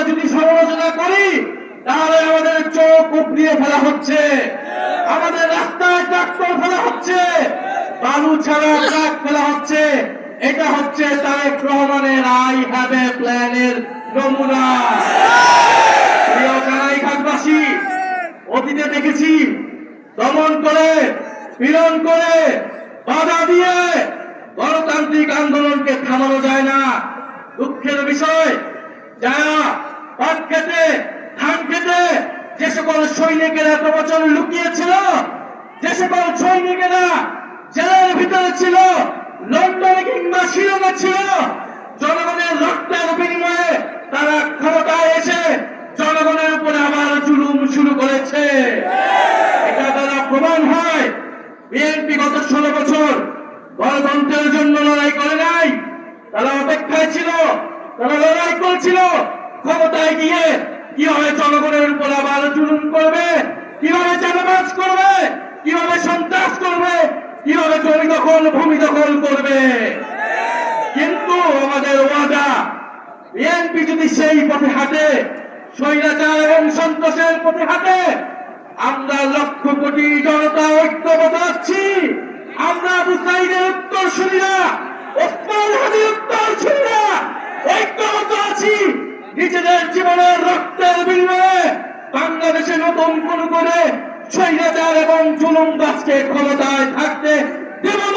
যদি সমালোচনা করি তাহলে আমাদের চোখ উপড়িয়ে ফেলা হচ্ছে, আমাদের রাস্তায় ট্রাক্টর ফেলা হচ্ছে, বালু ছাড়া ট্রাক ফেলা হচ্ছে। এটা হচ্ছে তারেক রহমানের আই হ্যাভ এ প্ল্যানের নমুনা। প্রিয় কানাইঘাটবাসী, অতীতে দেখেছি দমন করে, পীড়ন করে, বাধা দিয়ে গণতান্ত্রিক আন্দোলনকে থামানো যায় না। দুঃখের বিষয়, যারা পাট খেতে, ধান খেতে যে সকল সৈনিকেরা এত বছর লুকিয়েছিল, যে সকল সৈনিকেরা জেলের ভিতরে ছিল, লন্ডনে কিংবা শিলংয়ে ছিল, জনগণের রক্তের বিনিময়ে তারা ক্ষমতায় এসে জনগণের উপরে আবার জুলুম শুরু করেছে। এটা দ্বারা প্রমাণ হয় বিএনপি গত 16 বছর গণতন্ত্রের জন্য লড়াই করে নাই। তারা অপেক্ষায় ছিল, তারা লড়াই করেছিল ক্ষমতায় গিয়ে কিভাবে জনগণের উপর আবার জুলুম করবে, কিভাবে চাঁদাবাজ করবে, কিভাবে সন্ত্রাস করবে, কিভাবে জমি দখল, ভূমি দখল করবে। কিন্তু আমাদের ওয়াদা, বিএনপি যদি সেই পথে হাঁটে, স্বৈরাচার এবং সন্ত্রাসের পথে হাঁটে, আমরা লক্ষ কোটি জনতা ঐক্যবদ্ধ আছি। আমরা আবু সাঈদের উত্তরসূরিরা, ওসমান হাদির উত্তরসূরিরা ঐক্যবদ্ধ আছি। নিজেদের জীবনের রক্তের বিনিময়ে বাংলাদেশে নতুন কোন করে স্বৈরাচার এবং জুলুমবাজকে ক্ষমতায় থাকতে দেব না।